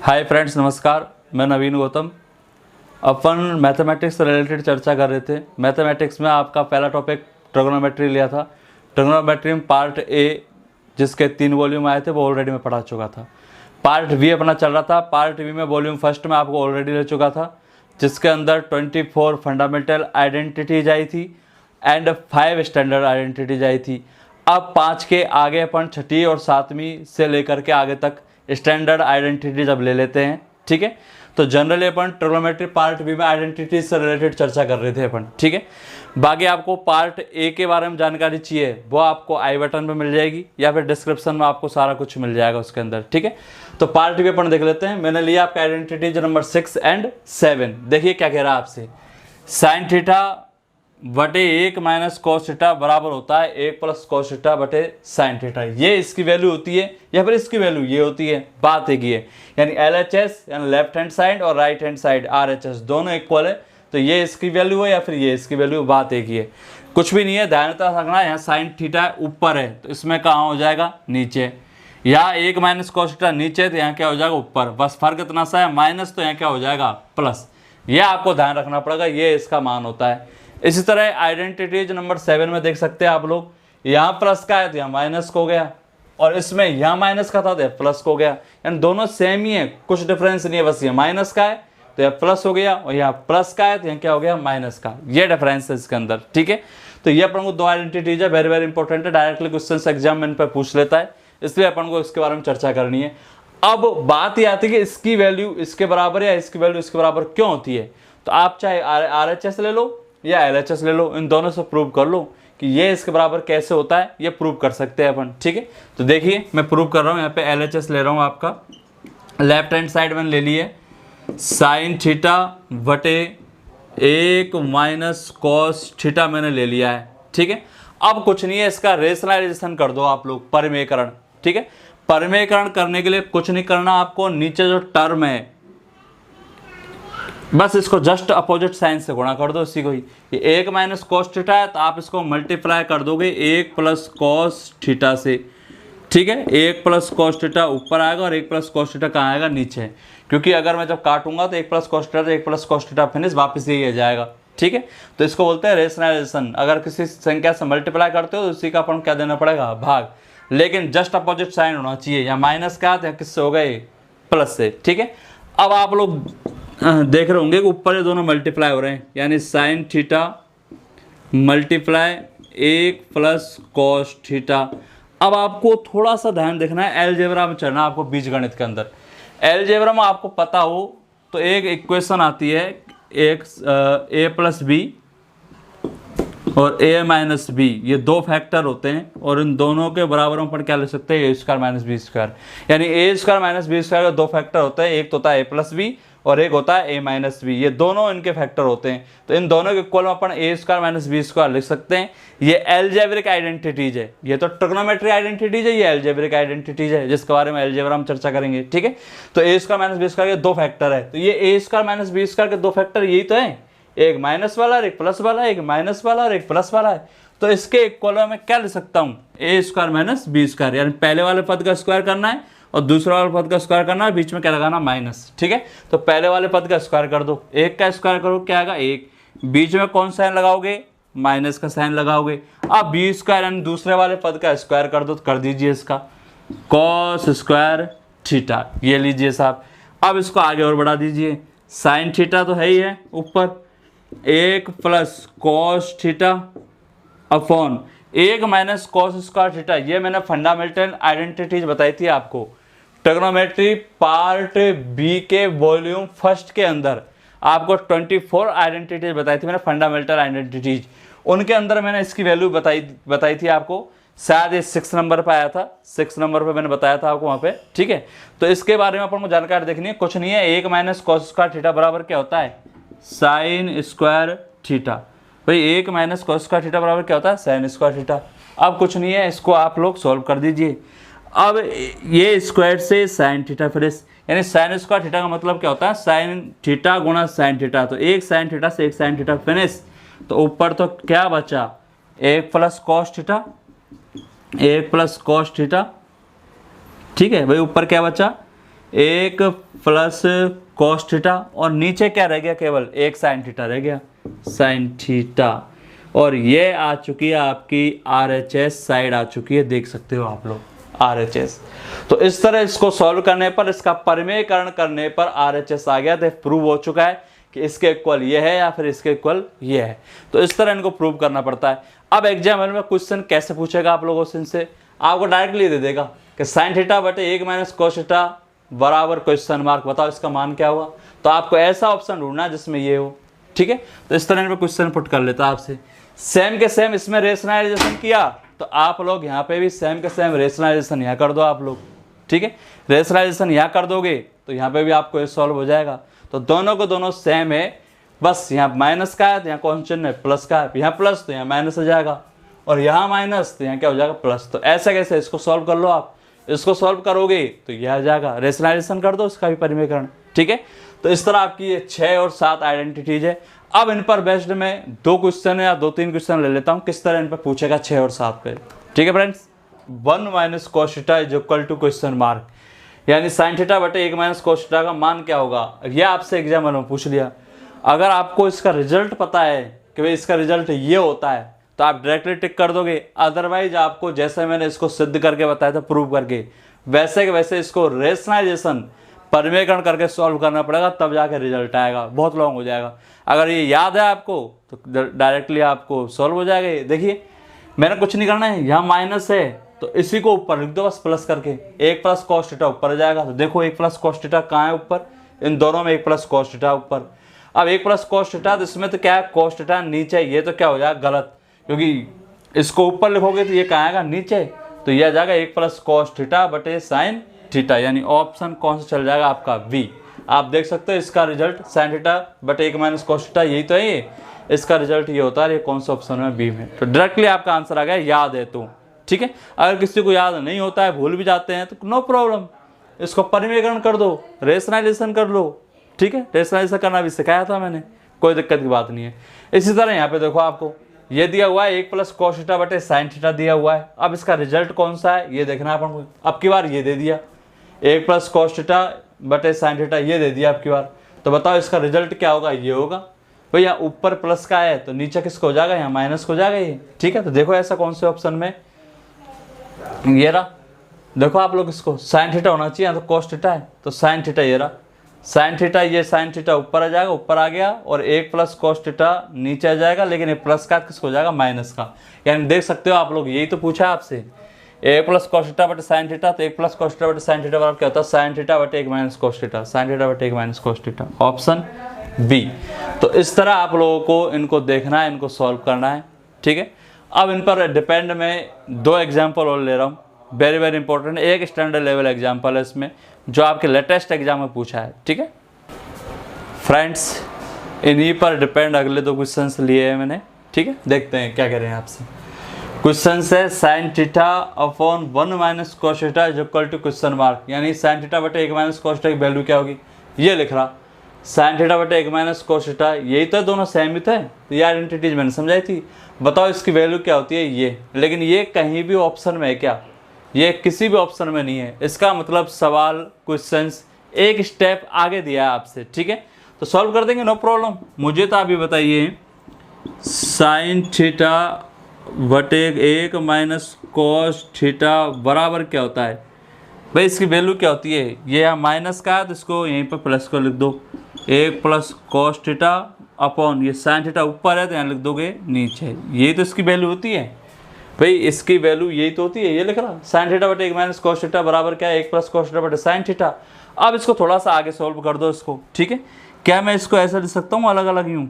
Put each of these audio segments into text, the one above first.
Hi friends, नमस्कार। मैं नवीन गौतम। अपन mathematics से रिलेटेड चर्चा कर रहे थे। मैथमेटिक्स में आपका पहला टॉपिक ट्रिग्नोमेट्री लिया था। ट्रिग्नोमेट्री में पार्ट ए जिसके 3 वॉल्यूम आए थे वो ऑलरेडी मैं पढ़ा चुका था। पार्ट बी अपना चल रहा था। पार्ट बी में वॉल्यूम फर्स्ट में आपको ऑलरेडी ले चुका था, जिसके अंदर 24 फंडामेंटल आइडेंटिटीज आई थी एंड 5 स्टैंडर्ड आइडेंटिटीज आई थी। अब 5 के आगे अपन 6वीं और 7वीं से लेकर के आगे तक स्टैंडर्ड आइडेंटिटीज अब ले लेते हैं। ठीक है, तो जनरली अपन ट्रिग्नोमेट्री पार्ट बी में आइडेंटिटीज से रिलेटेड चर्चा कर रहे थे अपन। ठीक है, बाकी आपको पार्ट ए के बारे में जानकारी चाहिए वो आपको आई बटन पे मिल जाएगी या फिर डिस्क्रिप्शन में आपको सारा कुछ मिल जाएगा उसके अंदर। ठीक है, तो पार्ट बी अपन देख लेते हैं। मैंने लिया आपका आइडेंटिटीज नंबर 6 एंड 7। देखिए क्या कह रहा है आपसे, साइन थीटा बटे 1 माइनस कॉस थीटा बराबर होता है 1 प्लस कॉस थीटा बटे साइन थीटा। ये इसकी वैल्यू होती है या फिर इसकी वैल्यू ये होती है। बात एक ही है, यानी LHS यानी लेफ्ट हैंड साइड और राइट हैंड साइड RHS दोनों इक्वल है, तो ये इसकी वैल्यू है या फिर ये इसकी वैल्यू। बात एक ही है, कुछ भी नहीं है। ध्यान रखना, यहाँ साइन थीटा ऊपर है तो इसमें कहाँ हो जाएगा, नीचे। यहाँ 1 माइनस कॉस थीटा नीचे तो यहाँ क्या हो जाएगा, ऊपर। बस फर्क इतना सा है, माइनस तो यहाँ क्या हो जाएगा, प्लस। ये आपको ध्यान रखना पड़ेगा, ये इसका मान होता है। इसी तरह आइडेंटिटीज नंबर 7 में देख सकते हैं आप लोग, यहाँ प्लस का है तो यहाँ माइनस को गया, और इसमें यहाँ माइनस का था तो प्लस को गया। यानी दोनों सेम ही है, कुछ डिफरेंस नहीं है। बस ये माइनस का है तो यह प्लस हो गया, और यहाँ प्लस का है तो यहाँ क्या हो गया, माइनस का। ये डिफरेंस है इसके अंदर। ठीक है, तो ये अपन को 2 आइडेंटिटीज है, वेरी वेरी इंपॉर्टेंट है। डायरेक्टली क्वेश्चन एग्जाम में इन पर पूछ लेता है, इसलिए अपन को इसके बारे में चर्चा करनी है। अब बात ये आती है कि इसकी वैल्यू इसके बराबर या इसकी वैल्यू इसके बराबर क्यों होती है। तो आप चाहे RHS ले लो या LHS ले लो, इन दोनों से प्रूव कर लो कि ये इसके बराबर कैसे होता है, ये प्रूव कर सकते हैं अपन। ठीक है, तो देखिए मैं प्रूव कर रहा हूँ। यहाँ पे LHS ले रहा हूँ आपका, लेफ्ट हैंड साइड मैंने ले लिए साइन थीटा बटे 1 माइनस कॉस थीटा मैंने ले लिया है। ठीक है, अब कुछ नहीं है, इसका रेशनलाइजेशन कर दो आप लोग, परिमेयकरण। ठीक है, परिमेयकरण करने के लिए कुछ नहीं करना आपको, नीचे जो टर्म है बस इसको जस्ट अपोजिट साइन से गुणा कर दो इसी को ही। ये 1 माइनस कॉस थीटा है तो आप इसको मल्टीप्लाई कर दोगे 1 प्लस कॉस थीटा से। ठीक है, 1 प्लस कॉस थीटा ऊपर आएगा और 1 प्लस कॉस थीटा कहाँ आएगा, नीचे। क्योंकि अगर मैं जब काटूंगा तो 1 प्लस कॉस थीटा तो 1 प्लस कॉस थीटा फिनिश वापस यही आ जाएगा। ठीक है, तो इसको बोलते हैं रेशनलाइजेशन। अगर किसी संख्या से मल्टीप्लाई करते हो तो उसी का अपन क्या देना पड़ेगा, भाग। लेकिन जस्ट अपोजिट साइन होना चाहिए, या माइनस का या किससे होगा, ये प्लस से। ठीक है, अब आप लोग देख रहे होंगे कि ऊपर ये दोनों मल्टीप्लाई हो रहे हैं, यानी sine theta multiply 1 plus cos theta. अब आपको थोड़ा सा ध्यान देखना है, अलजेब्रा में चलना आपको, बीजगणित के अंदर। अलजेब्रा में आपको पता हो तो एक इक्वेशन आती है, एक a प्लस बी और a माइनस बी, ये 2 फैक्टर होते हैं, और इन दोनों के बराबर में अपन क्या ले सकते हैं, a square minus B square. यानी a square minus B square के 2 फैक्टर होते हैं, एक तो होता है a प्लस बी और एक होता है a माइनस बी। ये दोनों इनके फैक्टर होते हैं, तो इन दोनों के इक्वल में अपन a square minus B square लिख सकते हैं। ये अलजेब्रिक आइडेंटिटीज है, ये तो ट्रिग्नोमेट्री आइडेंटिटीज है, ये अलजेब्रिक आइडेंटिटीज है जिसके बारे में अलजेब्रा में चर्चा करेंगे। ठीक है, तो a square minus B square के 2 फैक्टर है, तो ये a square minus B square के 2 फैक्टर यही तो है, एक माइनस वाला और एक प्लस वाला, एक माइनस वाला और एक प्लस वाला है। तो इसके इक्वल में मैं क्या लिख सकता हूँ, a square minus B square. यानी पहले वाले पद का स्क्वायर करना है और दूसरे वाले पद का स्क्वायर करना है, बीच में क्या लगाना, माइनस। ठीक है, तो पहले वाले पद का स्क्वायर कर दो, 1 का स्क्वायर करो क्या आएगा, 1। बीच में कौन साइन लगाओगे, माइनस का साइन लगाओगे। अब बी स्क्वायर यानी दूसरे वाले पद का स्क्वायर कर दो, तो कर दीजिए इसका कॉस स्क्वायर थीटा, ये लीजिए साहब। अब इसको आगे और बढ़ा दीजिए, साइन थीटा तो है ही है ऊपर, 1 plus cos theta upon 1 minus cos square theta. ये मैंने फंडामेंटल आइडेंटिटीज बताई थी आपको ट्रिग्नोमेट्री पार्ट बी के वॉल्यूम फर्स्ट के अंदर। आपको 24 आइडेंटिटीज बताई थी मैंने, फंडामेंटल आइडेंटिटीज। उनके अंदर मैंने इसकी वैल्यू बताई थी आपको, शायद ये 6 नंबर पे आया था, 6 नंबर पे मैंने बताया था आपको वहाँ पे। ठीक है, तो इसके बारे में अपन को जानकारी देखनी है। कुछ नहीं है, 1 माइनस कॉस स्क्वायर थीटा बराबर क्या होता है, साइन स्क्वायर थीटा। भाई 1 माइनस कॉस स्क्वायर थीटा बराबर क्या होता है, साइन स्क्वायर थीटा। अब कुछ नहीं है, इसको आप लोग सॉल्व कर दीजिए। अब ये स्क्वायर से साइन थीटा फिनिश, यानी साइन स्क्वायर थीटा का मतलब क्या होता है, साइन थीटा गुणा साइन थीटा। तो 1 साइन थीटा से 1 साइन थीटा फिनिश, तो ऊपर तो क्या बचा, 1 plus cos theta, 1 plus cos theta. ठीक है भाई, ऊपर क्या बचा, 1 प्लस कॉस थीटा और नीचे क्या रह गया, केवल एक साइन थीटा रह गया, साइन थीटा। और ये आ चुकी है आपकी RHS साइड आ चुकी है, देख सकते हो आप लोग RHS। तो इस तरह इसको सॉल्व करने पर, इसका परिमेयकरण करने पर RHS आ गया, तो प्रूव हो चुका है कि इसके इक्वल ये है या फिर इसके इक्वल ये है। तो इस तरह इनको प्रूव करना पड़ता है। अब एग्जाम में क्वेश्चन कैसे पूछेगा आप लोगों से, इनसे आपको डायरेक्टली दे देगा कि साइन थीटा बटे 1 माइनस कोस थीटा बराबर क्वेश्चन मार्क, बताओ इसका मान क्या हुआ। तो आपको ऐसा ऑप्शन ढूंढना जिसमें ये हो, ठीक है। तो इस तरह में क्वेश्चन पुट कर लेता आपसे। सेम के सेम इसमें रेशनलाइजेशन किया, तो आप लोग यहाँ पे भी सेम के सेम रेशनलाइजेशन यहाँ कर दो आप लोग, ठीक है। रेशनलाइजेशन यहाँ कर दोगे तो यहाँ पे भी आपको ये सॉल्व हो जाएगा। तो दोनों को दोनों सेम है, बस यहाँ माइनस का है तो यहाँ कौन चिन्ह है, प्लस का है, यहाँ प्लस तो यहाँ माइनस हो जाएगा, और यहाँ माइनस तो यहाँ क्या हो जाएगा, प्लस। तो ऐसे कैसे इसको सॉल्व कर लो आप, इसको सॉल्व करोगे तो यह आ जाएगा, रेशनलाइजेशन कर दो इसका भी परिमेयकरण, ठीक है। तो इस तरह आपकी ये 6 और 7 आइडेंटिटीज है। अब इन पर बेस्ड में 2 क्वेश्चन या 2-3 क्वेश्चन ले लेता हूँ, किस तरह इन पर पूछेगा 6 और 7 पे, ठीक है friends. 1 minus cos theta is equal to question mark, यानी साइन थीटा बटे 1 माइनस कॉस थीटा का मान क्या होगा, यह आपसे एग्जाम में पूछ लिया। अगर आपको इसका रिजल्ट पता है कि भाई इसका रिजल्ट ये होता है तो आप डायरेक्टली टिक कर दोगे। अदरवाइज आपको जैसे मैंने इसको सिद्ध करके बताया था, प्रूव करके, वैसे के वैसे इसको रेशनलाइजेशन परिमेयकरण करके सॉल्व करना पड़ेगा, तब जाके रिजल्ट आएगा, बहुत लॉन्ग हो जाएगा। अगर ये याद है आपको तो डायरेक्टली आपको सॉल्व हो जाएगा। ये देखिए मैंने कुछ नहीं करना है, यहाँ माइनस है तो इसी को ऊपर लिख दो बस प्लस करके, 1 प्लस कॉस थीटा ऊपर आ जाएगा। तो देखो 1 प्लस कॉस थीटा कहाँ है, ऊपर, इन दोनों में 1 प्लस कॉस थीटा ऊपर। अब 1 प्लस कॉस थीटा, तो इसमें तो क्या है, कॉस थीटा नीचे, ये तो क्या हो जाएगा गलत, क्योंकि इसको ऊपर लिखोगे तो ये कहाँ आएगा, नीचे। तो यह आ जाएगा 1 प्लस कॉस थीटा बटे साइन थीटा, यानी ऑप्शन कौन सा चल जाएगा आपका, बी। आप देख सकते हो इसका रिजल्ट साइन थीटा बटे 1 माइनस कॉस थीटा, यही तो है ये, इसका रिजल्ट ये होता है। ये कौन सा ऑप्शन है, बी में। तो डायरेक्टली आपका आंसर आ गया, याद है तो, ठीक है। अगर किसी को याद नहीं होता है, भूल भी जाते हैं, तो नो प्रॉब्लम, इसको परिमेयकरण कर दो, रेशनलाइजेशन कर लो, ठीक है। रेशनलाइजेशन करना भी सिखाया था मैंने, कोई दिक्कत की बात नहीं है। इसी तरह यहाँ पे देखो आपको ये दिया हुआ है 1 प्लस कॉस थीटा बटे साइन थीटा दिया हुआ है। अब इसका रिजल्ट कौन सा है ये देखना है अपन को। अब की बार ये दे दिया 1 प्लस कॉस थीटा बटे साइन थीटा, ये दे दिया अब की बार। तो बताओ इसका रिजल्ट क्या होगा, ये होगा भाई। यहाँ ऊपर प्लस का है तो नीचे किसको हो जाएगा, यहाँ माइनस को जाएगा ये, ठीक है। तो देखो ऐसा कौन से ऑप्शन में, ये रहा, देखो आप लोग इसको साइन थीटा होना चाहिए, तो कॉस थीटा है तो साइन थीटा, ये रहा साइन थीटा, ये साइन थीटा ऊपर आ जाएगा, ऊपर आ गया, और 1 प्लस कॉस थीटा नीचे आ जाएगा, लेकिन ये प्लस का किसको हो जाएगा, माइनस का। यानी देख सकते हो आप लोग, यही तो पूछा है आपसे, 1 प्लस कॉस थीटा बटे साइन थीटा, तो 1 प्लस कॉस थीटा बटे साइन थीटा बराबर क्या होता है, साइन थीटा बटे 1 minus cos theta, sine theta बटे 1 minus cos theta, option B. तो इस तरह आप लोगों को इनको देखना है, इनको सॉल्व करना है, ठीक है। अब इन पर डिपेंड में 2 एग्जाम्पल और ले रहा हूँ, वेरी वेरी इंपॉर्टेंट। एक स्टैंडर्ड लेवल एग्जाम्पल है इसमें, जो आपके लेटेस्ट एग्जाम में पूछा है, ठीक है फ्रेंड्स। इन्हीं पर डिपेंड अगले 2 क्वेश्चंस लिए हैं मैंने, ठीक है। देखते हैं क्या कह रहे हैं आपसे। क्वेश्चन है sine theta upon 1 minus cos theta is equal to question mark, यानी साइन थीटा बटे 1 माइनस कॉस थीटा की वैल्यू क्या होगी, ये लिख रहा। साइन थीटा बटे 1 माइनस कॉस थीटा, यही तो दोनों सेम ही थे, तो ये आइडेंटिटीज मैंने समझाई थी। बताओ इसकी वैल्यू क्या होती है, ये। लेकिन ये कहीं भी ऑप्शन में है क्या, ये किसी भी ऑप्शन में नहीं है। इसका मतलब सवाल क्वेश्चंस एक स्टेप आगे दिया है आपसे, ठीक है। तो सॉल्व कर देंगे, नो प्रॉब्लम। मुझे तो अभी बताइए साइन थीटा बटे 1 माइनस कॉस थीटा बराबर क्या होता है भाई, इसकी वैल्यू क्या होती है। ये यहाँ माइनस का है तो इसको यहीं पर प्लस को लिख दो, 1 प्लस कॉस थीटा अपॉन ये साइन थीटा ऊपर है तो यहाँ लिख दोगे नीचे, यही तो इसकी वैल्यू होती है भाई। इसकी वैल्यू यही तो होती है, ये लिख रहा साइन थीटा बटे 1 माइनस कॉस थीटा बराबर क्या है, 1 प्लस कॉस थीटा बटे साइन थीटा। अब इसको थोड़ा सा आगे सॉल्व कर दो इसको, ठीक है। क्या मैं इसको ऐसा लिख सकता हूँ अलग अलग यूँ,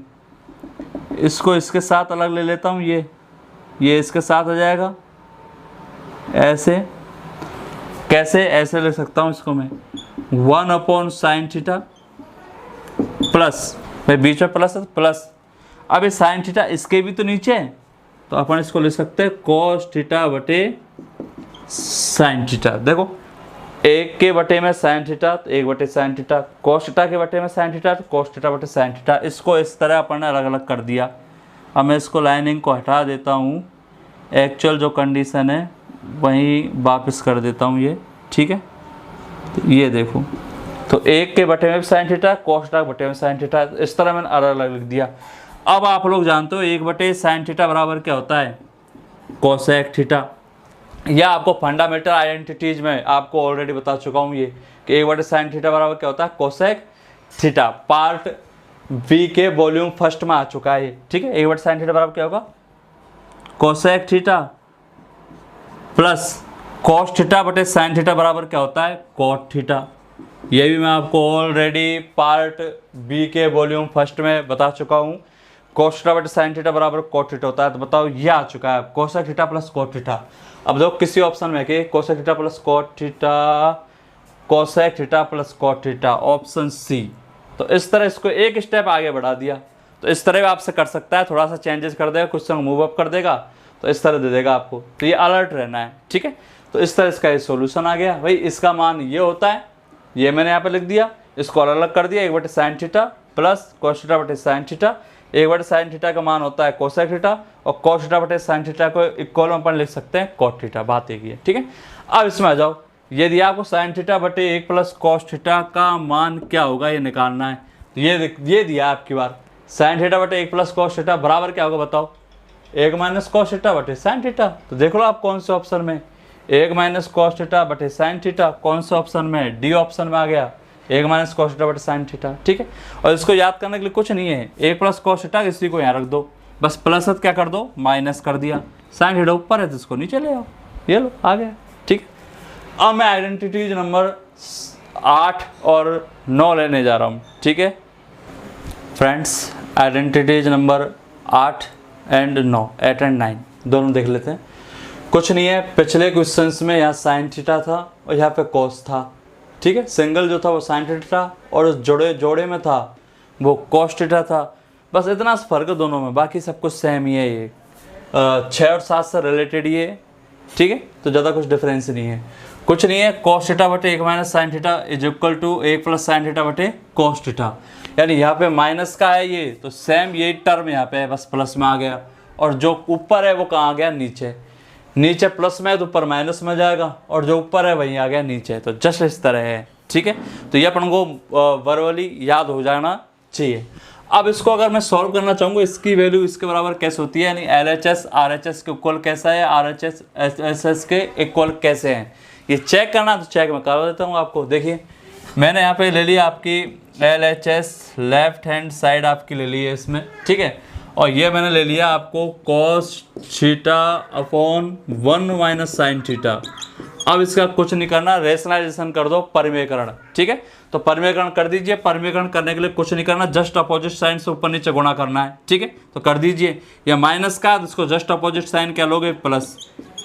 इसको इसके साथ अलग ले लेता हूँ, ये इसके साथ आ जाएगा, ऐसे कैसे, ऐसे लिख सकता हूँ इसको मैं 1 अपॉन साइन थीटा प्लस, भाई बीच में प्लस है प्लस। अब ये साइन थीटा इसके भी तो नीचे है, तो अपन इसको लिख सकते हैं कॉस थीटा बटे साइन थीटा। देखो 1 के बटे में साइन थीटा तो 1 बटे साइन थीटा, कॉस थीटा के बटे में साइन थीटा तो कॉस थीटा बटे साइन थीटा। इसको इस तरह अपन ने अलग अलग कर दिया। अब मैं इसको लाइनिंग को हटा देता हूँ, एक्चुअल जो कंडीशन है वहीं वापस कर देता हूँ ये, ठीक है। तो ये देखो तो 1 के बटे में भी साइन थीटा, cos थीटा के बटे में साइन थीटा, इस तरह मैंने अलग अलग लिख दिया। अब आप लोग जानते हो 1 बटे साइन थीटा बराबर क्या होता है, कोसेक थीटा। या आपको फंडामेंटल आइडेंटिटीज में आपको ऑलरेडी बता चुका हूँ ये कि 1 बटे साइन थीटा बराबर क्या होता है, कोसेक थीटा। पार्ट बी के वॉल्यूम फर्स्ट में आ चुका है ये, ठीक है। 1 बटे साइन थीटा बराबर क्या होगा, cosec theta plus cos theta बटे साइन थीटा बराबर क्या होता है, कॉट थीटा। ये भी मैं आपको ऑलरेडी पार्ट बी के वॉल्यूम फर्स्ट में बता चुका हूँ। कॉस थीटा बटे साइन थीटा बराबर कॉट थीटा होता है। तो बताओ ये आ चुका है cosec theta plus cot theta. अब देखो किसी ऑप्शन में कि cosec theta plus cot theta, cosec theta plus cot theta, option C. तो इस तरह इसको एक स्टेप आगे बढ़ा दिया। तो इस तरह आपसे कर सकता है, थोड़ा सा चेंजेस कर देगा, कुछ संग मूव अप कर देगा, तो इस तरह दे देगा आपको। तो ये अलर्ट रहना है, ठीक है। तो इस तरह इसका ये सोल्यूशन आ गया भाई। इसका मान ये होता है, ये मैंने यहाँ पे लिख दिया, इसको अलग अलग कर दिया। 1 बटे sine theta plus cos theta बटे साइन थीटा। 1 बटे साइन थीटा का मान होता है कोसेक थीटा, और कॉस थीटा बटे साइन थीटा को इक्वल में अपन लिख सकते हैं कॉट थीटा। बात एक ही है, ठीक है। अब इसमें आ जाओ, यदि आपको साइन थीटा बटे 1 प्लस कॉस थीटा का मान क्या होगा ये निकालना है। तो ये दिया आपकी बार, साइन थीटा बटे 1 प्लस कॉस थीटा बराबर क्या होगा बताओ, 1 माइनस कॉस थीटा बटे साइन थीटा। तो देख लो आप कौन से ऑप्शन में, 1 माइनस कॉस थीटा बटे साइन थीटा, कौन से ऑप्शन में, डी ऑप्शन में आ गया, 1 माइनस कॉस थीटा बटे साइन थीटा, ठीक है। और इसको याद करने के लिए कुछ नहीं है, 1 प्लस कॉस थीटा इसी को यहाँ रख दो, बस प्लस क्या कर दो, माइनस कर दिया। साइन थीटा ऊपर है तो इसको नीचे ले आओ, ये लो आ गया, ठीक है। अब मैं आइडेंटिटीज नंबर 8 और 9 लेने जा रहा हूँ, ठीक है friends. Identities number 8 and 9, 8 and 9 दोनों देख लेते हैं। कुछ नहीं है, पिछले क्वेश्चंस में यहाँ साइन थीटा था और यहाँ पे कॉस था, ठीक है। सिंगल जो था वो साइन थीटा था और उस जोड़े में था वो कॉस थीटा था। बस इतना सा फर्क है दोनों में, बाकी सब कुछ सेम ही है। ये 6 और 7 से रिलेटेड ही है, ठीक है। तो ज़्यादा कुछ डिफरेंस नहीं है, कुछ नहीं है। कॉस थीटा बटे 1 minus sine theta is equal to 1 plus sine theta बटे कॉस थीटा। यानी यहाँ पे माइनस का है ये, तो सेम यही टर्म यहाँ पे है, बस प्लस में आ गया। और जो ऊपर है वो कहाँ आ गया, नीचे। नीचे प्लस में है तो ऊपर माइनस में जाएगा, और जो ऊपर है वहीं आ गया नीचे। तो जस्ट इस तरह है, ठीक है। तो ये अपन को वर्बली याद हो जाना चाहिए। अब इसको अगर मैं सॉल्व करना चाहूँगा, इसकी वैल्यू इसके बराबर कैसे होती है, यानी LHS RHS के इक्वल कैसा है, RHS SHS के इक्वल कैसे हैं, ये चेक करना। तो चेक मैं करवा देता हूँ आपको। देखिए मैंने यहाँ पे ले लिया आपकी LHS, लेफ्ट हैंड साइड आपकी ले ली है इसमें, ठीक है। और ये मैंने ले लिया आपको cos theta upon 1 minus sine theta. अब इसका कुछ नहीं करना, रेशनलाइजेशन कर दो, परिमेयकरण, ठीक है। तो परिमेयकरण कर दीजिए। परिमेयकरण करने के लिए कुछ नहीं करना, जस्ट अपोजिट साइन से ऊपर नीचे गुणा करना है, ठीक है। तो कर दीजिए। या माइनस का तो इसको जस्ट अपोजिट साइन क्या लोगे, प्लस,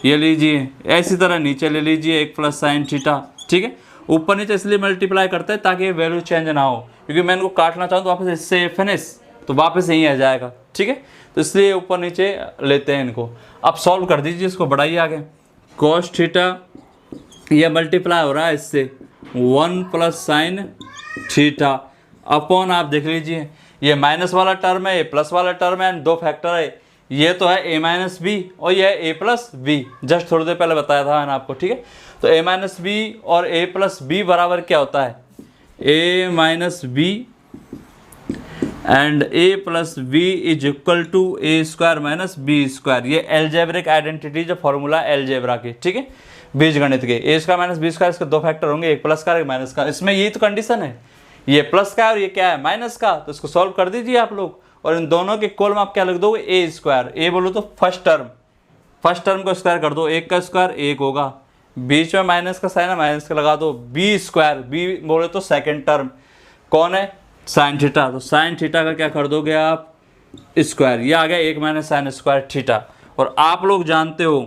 ये लीजिए। इसी तरह नीचे ले लीजिए 1 प्लस साइन थीटा, ठीक है। ऊपर नीचे इसलिए मल्टीप्लाई करते हैं ताकि वैल्यू चेंज ना हो, क्योंकि मैं इनको काटना चाहूँ तो वापस इससे फिनिश, तो वापस यहीं आ जाएगा, ठीक है। तो इसलिए ऊपर नीचे लेते हैं इनको। अब सॉल्व कर दीजिए, इसको बढ़ाइए आगे। कॉस थीटा ये मल्टीप्लाई हो रहा है इससे 1 प्लस साइन थीटा अपॉन, आप देख लीजिए ये माइनस वाला टर्म है, ये प्लस वाला टर्म है, दो फैक्टर है। ये तो है a माइनस बी और ये है a प्लस बी, जस्ट थोड़ी देर पहले बताया था मैंने आपको, ठीक है। तो a माइनस बी और a प्लस बी बराबर क्या होता है, a minus b and a plus b is equal to a square minus B square. ये एल्जेब्रिक आइडेंटिटी जो फॉर्मूला एल्जेब्रा की, ठीक है, बीजगणित के। a square minus B square, इसके दो फैक्टर होंगे, एक प्लस का एक माइनस का। इसमें यही तो कंडीशन है, ये प्लस का और ये क्या है, माइनस का। तो इसको सॉल्व कर दीजिए आप लोग, और इन दोनों के इक्वल में आप क्या लिख दोगे, a स्क्वायर। a बोलो तो फर्स्ट टर्म को स्क्वायर कर दो, 1 का स्क्वायर 1 होगा, बीच में माइनस का साइन है, माइनस का लगा दो, b स्क्वायर। b बोले तो सेकंड टर्म कौन है, साइन थीटा। तो साइन थीटा का क्या कर दोगे आप, स्क्वायर। ये आ गया 1 माइनस साइन स्क्वायर थीटा। और आप लोग जानते हो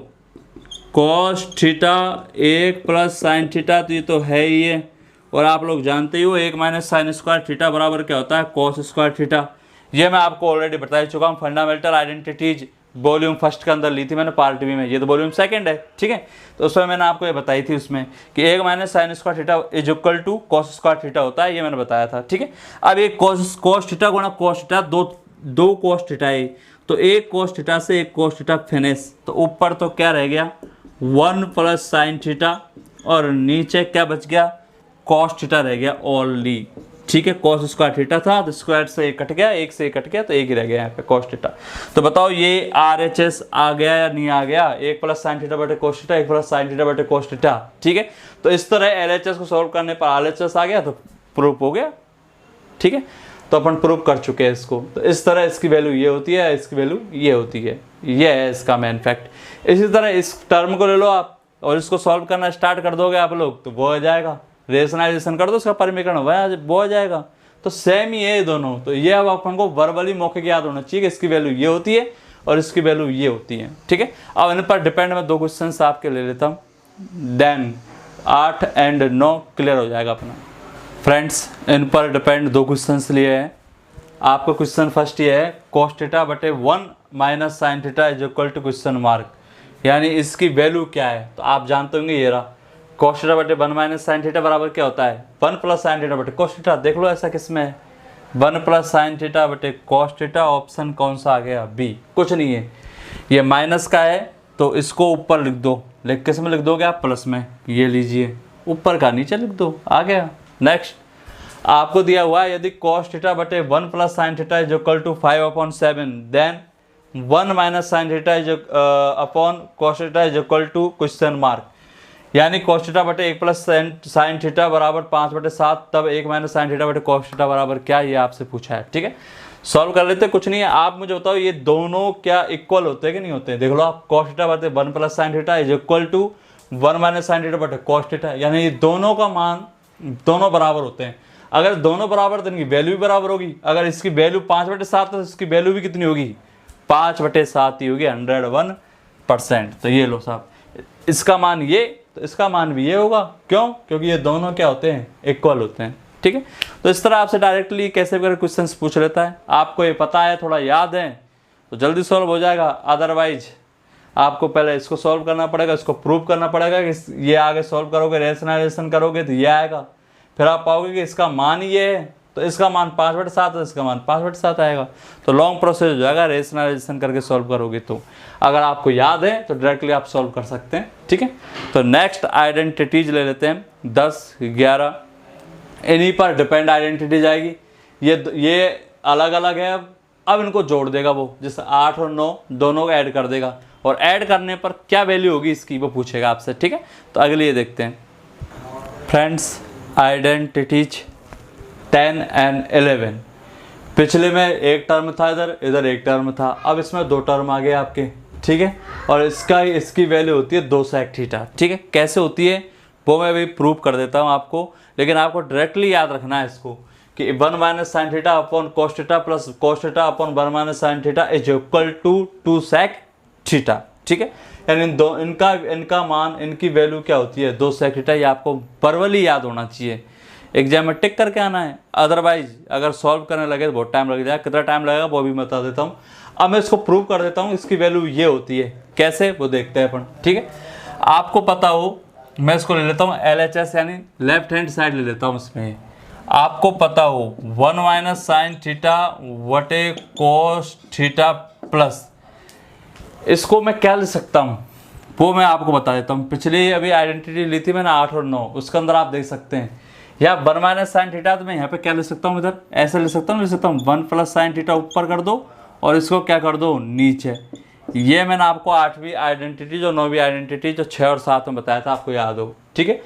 cos theta 1 plus sine theta, तो ये तो है ही है। और आप लोग जानते हो 1 माइनस साइन स्क्वायर थीटा बराबर क्या होता है, कॉस स्क्वायर थीटा। ये मैं आपको ऑलरेडी बता चुका हूँ। फंडामेंटल आइडेंटिटीज वॉल्यूम फर्स्ट के अंदर ली थी मैंने पार्ट बी में, ये तो वॉल्यूम सेकंड है, ठीक है। तो उसमें मैंने आपको ये बताई थी उसमें कि 1 minus sine square theta is equal to cos square theta होता है, ये मैंने बताया था, ठीक है। अब ये कॉस थीटा गुणा कॉस थीटा, दो कॉस थीटा है, तो एक कॉस थीटा से एक कॉस थीटा फिनिश। तो ऊपर तो क्या रह गया 1 प्लस साइन थीटा, और नीचे क्या बच गया कॉस थीटा रह गया ओनली, ठीक है। कॉस स्क्वायर थीटा था तो स्क्वायर से एक कट गया, एक से एक कट गया तो एक ही रह गया यहाँ पे कॉस थीटा। तो बताओ ये RHS आ गया या नहीं आ गया, 1 प्लस साइन थीटा बटे cos theta, 1 plus sine theta बटे कॉस थीटा, ठीक है। तो इस तरह LHS को सॉल्व करने पर RHS आ गया तो प्रूफ हो गया, ठीक है। तो अपन प्रूफ कर चुके हैं इसको। तो इस तरह इसकी वैल्यू ये होती है, इसकी वैल्यू ये होती है, ये है इसका मेन फैक्ट। इसी तरह इस टर्म को ले लो आप और इसको सॉल्व करना स्टार्ट कर दोगे आप लोग तो वो हो जाएगा, रेशनलाइजेशन कर दो उसका परिमीकरण वो आ जाएगा। तो सेम ही है ये दोनों। तो ये अब अपन को वर्बली मौके की याद होना चाहिए कि इसकी वैल्यू ये होती है और इसकी वैल्यू ये होती है, ठीक है। अब इन पर डिपेंड मैं 2 क्वेश्चन आपके ले लेता हूँ, देन 8 एंड 9 क्लियर हो जाएगा अपना। फ्रेंड्स इन पर डिपेंड 2 क्वेश्चंस लिए हैं। आपका क्वेश्चन फर्स्ट ये है cos थीटा बटे 1 minus sine theta is equal to question mark, यानी इसकी वैल्यू क्या है। तो आप जानते होंगे ये रहा cos थीटा बटे 1 माइनस साइन थीटा बराबर क्या होता है 1 प्लस साइन थीटा बटे cos थीटा। देख लो ऐसा किसमें है 1 प्लस साइन थीटा बटे cos थीटा, ऑप्शन कौन सा आ गया बी, कुछ नहीं है। ये माइनस का है तो इसको ऊपर लिख दो, किस में लिख दोगे आप प्लस में, ये लीजिए ऊपर का नीचे लिख दो, आ गया। नेक्स्ट आपको दिया हुआ है यदि cos थीटा बटे 1 plus sine theta is equal to 5/7 then 1 minus sine theta is upon cos theta is equal to question mark, यानी cos थीटा बटे 1 प्लस साइन थीटा बराबर 5/7, तब 1 माइनस साइन थीटा बटे cos थीटा बराबर क्या, ये आपसे पूछा है, ठीक है। सॉल्व कर लेते, कुछ नहीं है। आप मुझे बताओ ये दोनों क्या इक्वल होते हैं कि नहीं होते हैं। देख लो आप cos थीटा बटे 1 plus sine theta is equal to 1 minus sine theta बटे cos थीटा, यानी ये दोनों का मान दोनों बराबर होते हैं। अगर दोनों बराबर तो इनकी वैल्यू भी बराबर होगी। अगर इसकी वैल्यू 5/7 तो इसकी वैल्यू भी कितनी होगी 5/7 ही होगी, 101%। तो ये लो साहब इसका मान ये तो इसका मान भी ये होगा, क्यों, क्योंकि ये दोनों क्या होते हैं इक्वल होते हैं, ठीक है। तो इस तरह आपसे डायरेक्टली कैसे भी क्वेश्चन पूछ लेता है, आपको ये पता है थोड़ा याद है तो जल्दी सॉल्व हो जाएगा। अदरवाइज आपको पहले इसको सॉल्व करना पड़ेगा, इसको प्रूव करना पड़ेगा कि ये आगे सॉल्व करोगे, रेशनलाइजेशन करोगे तो ये आएगा, फिर आप पाओगे कि इसका मान ये है तो इसका मान 5/7 है, इसका मान 5/7 आएगा। तो लॉन्ग प्रोसेस हो जाएगा, रेशनलाइजेशन करके सॉल्व करोगे तो। अगर आपको याद है तो डायरेक्टली आप सॉल्व कर सकते हैं, ठीक है। तो नेक्स्ट आइडेंटिटीज ले लेते हैं 10, 11, इन्हीं पर डिपेंड आइडेंटिटीज आएगी। ये अलग अलग है, अब इनको जोड़ देगा वो, जैसे 8 और 9 दोनों को ऐड कर देगा और ऐड करने पर क्या वैल्यू होगी इसकी वो पूछेगा आपसे, ठीक है। तो अगले ये देखते हैं फ्रेंड्स आइडेंटिटीज 10 एंड 11। पिछले में एक टर्म था, इधर एक टर्म था, अब इसमें 2 टर्म आ गए आपके, ठीक है। और इसकी वैल्यू होती है 2 सेक थीटा, ठीक है। कैसे होती है वो मैं भी प्रूव कर देता हूँ आपको, लेकिन आपको डायरेक्टली याद रखना है इसको कि 1 minus sine theta upon cos theta plus cos theta upon 1 minus sine theta is equal to 2 sec theta, ठीक है। यानी इनका मान, इनकी वैल्यू क्या होती है 2 सेक थीटा। ये आपको वर्बली याद होना चाहिए, एग्जाम में टिक करके आना है। अदरवाइज अगर सॉल्व करने लगे तो बहुत टाइम लग जाएगा, कितना टाइम लगेगा वो भी बता देता हूँ। अब मैं इसको प्रूव कर देता हूँ, इसकी वैल्यू ये होती है, कैसे वो देखते हैं अपन, ठीक है। आपको पता हो, मैं इसको ले लेता हूँ LHS यानी लेफ्ट हैंड साइड ले लेता हूँ। इसमें आपको पता हो 1 माइनस साइन थीटा बटे cos थीटा प्लस, इसको मैं क्या ले सकता हूँ वो मैं आपको बता देता हूँ। पिछली अभी आइडेंटिटी ली थी मैंने 8 और 9, उसके अंदर आप देख सकते हैं या 1 माइनस साइन थीटा, तो मैं यहाँ पे क्या ले सकता हूँ, इधर ऐसे ले सकता हूँ 1 प्लस साइन थीटा ऊपर कर दो और इसको क्या कर दो नीचे। ये मैंने आपको 8वीं आइडेंटिटी जो 9वीं आइडेंटिटी जो 6 और 7 में बताया था, आपको याद हो, ठीक है।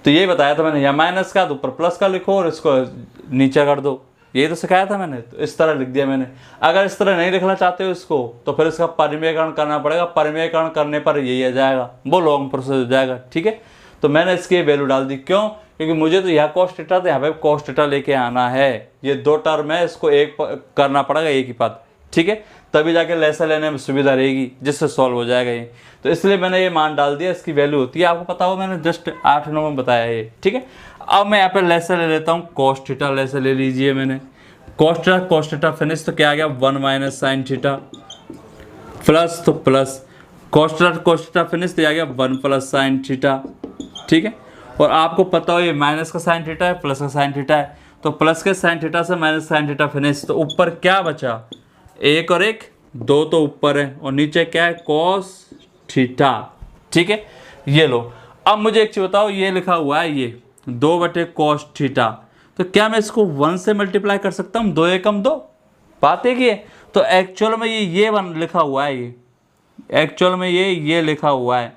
तो ये बताया था मैंने, या माइनस का तो ऊपर प्लस का लिखो और इसको नीचे कर दो, ये तो सिखाया था मैंने, तो इस तरह लिख दिया मैंने। अगर इस तरह नहीं लिखना चाहते हो इसको तो फिर इसका परिमेयकरण करना पड़ेगा, परिमेयकरण करने पर यही आ जाएगा, वो लॉन्ग प्रोसेस हो जाएगा, ठीक है। तो मैंने इसकी वैल्यू डाल दी, क्यों, क्योंकि मुझे तो यहाँ cos थीटा था, यहाँ पे cos थीटा लेके आना है। ये 2 टर्म है, इसको एक करना पड़ेगा एक ही पद, ठीक है, तभी जाके लेसा लेने में सुविधा रहेगी, जिससे सॉल्व हो जाएगा ये। तो इसलिए मैंने ये मान डाल दिया, इसकी वैल्यू होती है, आपको पता हो मैंने जस्ट 8-9 में बताया ये, ठीक है। अब मैं यहाँ पे लेसा ले लेता हूँ, cos थीटा लेसा ले लीजिए मैंने, cos थीटा फिनिश, तो क्या आ गया 1 माइनस साइन थीटा प्लस, तो प्लस cos थीटा फिनिश, तो आ गया 1 प्लस साइन थीटा, ठीक है। और आपको पता हो ये माइनस का साइन थीटा है, प्लस का साइन थीटा है, तो प्लस के साइन थीटा से माइनस साइन थीटा फिनिश, तो ऊपर क्या बचा 1 और 1 2 तो ऊपर है और नीचे क्या है cos थीटा, ठीक है। ये लो, अब मुझे एक चीज बताओ, ये लिखा हुआ है ये 2 बटे कॉस थीटा। तो क्या मैं इसको 1 से मल्टीप्लाई कर सकता हूँ? 2 एकम 2, बात एक ही है। तो एक्चुअल में ये लिखा हुआ है, ये एक्चुअल में ये लिखा हुआ है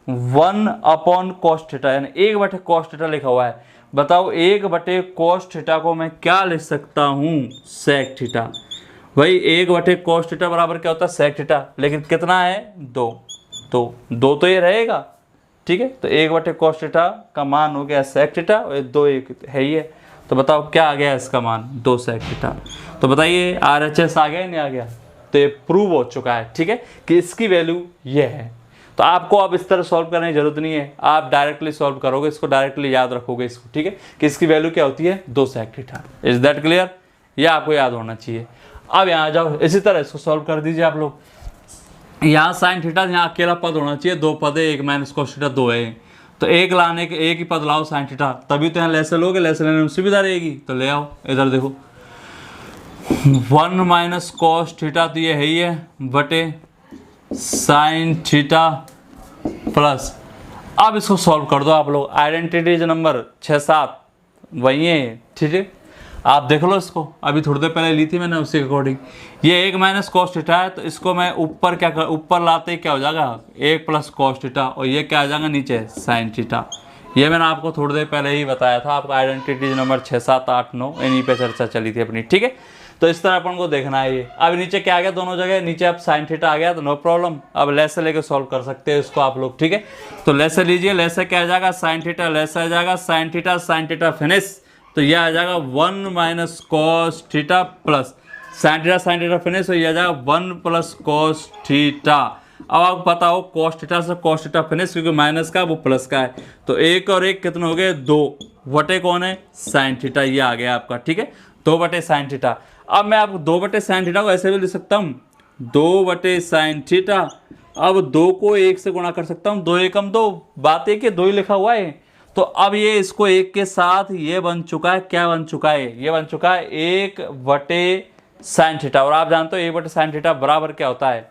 1 अपॉन कॉस थीटा, यानी 1 बटे कॉस थीटा लिखा हुआ है। बताओ 1 बटे कॉस थीटा को मैं क्या लिख सकता हूँ? Sec theta. भाई 1 बटे कॉस थीटा बराबर क्या होता है? Sec theta. लेकिन कितना है? 2, तो 2 तो ये रहेगा, ठीक है। तो 1 बटे कॉस थीटा का मान हो गया सेक थीटा, और 2 एक है ही है। तो बताओ क्या आ गया इसका मान? 2 सेक थीटा। तो बताइए RHS आ गया या नहीं आ गया? तो ये प्रूव हो चुका है, ठीक है, कि इसकी वैल्यू ये है। तो आपको अब इस तरह सॉल्व करने की जरूरत नहीं है, आप डायरेक्टली सॉल्व करोगे, इसको डायरेक्टली याद रखोगे इसको, ठीक है, कि इसकी वैल्यू क्या होती है? 2 sec theta. Is that clear? ये आपको याद होना चाहिए। अब यहाँ आ जाओ, इसी तरह इसको सॉल्व कर दीजिए आप लोग। यहाँ साइन थीटा, यहाँ अकेला पद होना चाहिए, 2 पद है, 1 माइनस कॉस थीटा 2 है। तो एक लाने के एक ही पद लाओ साइन थीटा, तभी तो यहाँ लेसे लोगे, लेसे लेने में सुविधा रहेगी। तो ले आओ, इधर देखो 1 माइनस कॉस थीटा तो ये है ही है, बटे साइन थीटा प्लस। अब इसको सॉल्व कर दो आप लोग। आइडेंटिटीज नंबर 6-7 वही है, ठीक है, आप देख लो इसको, अभी थोड़ी देर पहले ली थी मैंने, उसी के अकॉर्डिंग। ये 1 माइनस कॉस थीटा है, तो इसको मैं ऊपर ऊपर लाते ही क्या हो जाएगा? 1 प्लस कॉस थीटा, और ये क्या आ जाएगा नीचे? Sine theta. ये मैंने आपको थोड़ी देर पहले ही बताया था, आपका आइडेंटिटीज नंबर 6, 7, 8, 9 इन्हीं पे चर्चा चली थी अपनी, ठीक है। तो इस तरह अपन को देखना है ये। अब नीचे क्या आ गया? दोनों जगह नीचे अब साइन थीटा आ गया, तो नो प्रॉब्लम, अब लेस से लेके सॉल्व कर सकते हैं इसको आप लोग, ठीक है। तो लेस से लीजिए, लेस से क्या आ जाएगा? साइन थीटा, लेस आ जाएगा साइन थीटा फिनिश। तो यह आ जाएगा 1 minus cos theta plus sine theta finish, तो यह आ जाएगा 1 प्लस कॉस थीटा। अब आपको पता हो कॉस थीटा से कॉस थीटा फिनिश, क्योंकि माइनस का वो प्लस का है। तो 1 और 1 कितने हो गए? 2 बटे कौन है? Sine theta. ये आ गया आपका, ठीक है, 2 बटे साइन थीटा। अब मैं आपको 2 बटे साइन थीटा को ऐसे भी लिख सकता हूँ, 2 बटे साइन थीटा। अब 2 को 1 से गुणा कर सकता हूँ, 2 एकम 2, बात है कि 2 ही लिखा हुआ है। तो अब ये इसको 1 के साथ ये बन चुका है, क्या बन चुका है? ये बन चुका है 1 बटे साइन थीटा। और आप जानते हो 1 बटे साइन थीटा बराबर क्या होता है?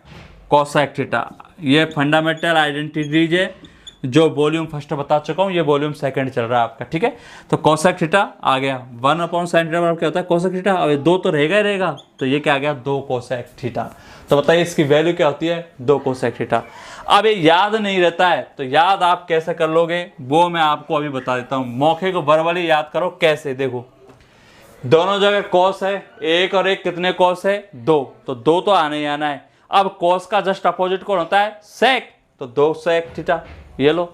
Cosec theta. ये फंडामेंटल आइडेंटिटीज है, जो वॉल्यूम फर्स्ट बता चुका हूँ, ये वॉल्यूम सेकंड चल रहा है आपका, ठीक है। तो कोसेक थीटा आ गया 1 अपॉन साइन थीटा बराबर क्या होता है? Cosec theta. अब 2 तो रहेगा ही रहेगा, तो ये क्या आ गया? 2 कोसेक थीटा। तो बताइए इसकी वैल्यू क्या होती है? 2 कोसेक थीटा। अब ये याद नहीं रहता है, तो याद आप कैसे कर लोगे वो मैं आपको अभी बता देता हूँ। मौके को वर्बली याद करो कैसे। देखो दोनों जगह कॉस है, 1 और 1 कितने कॉस है? 2, तो 2 तो आने ही आना है। अब कॉस का जस्ट अपोजिट कौन होता है? सेक, तो 2 सेक थीटा, ये लो,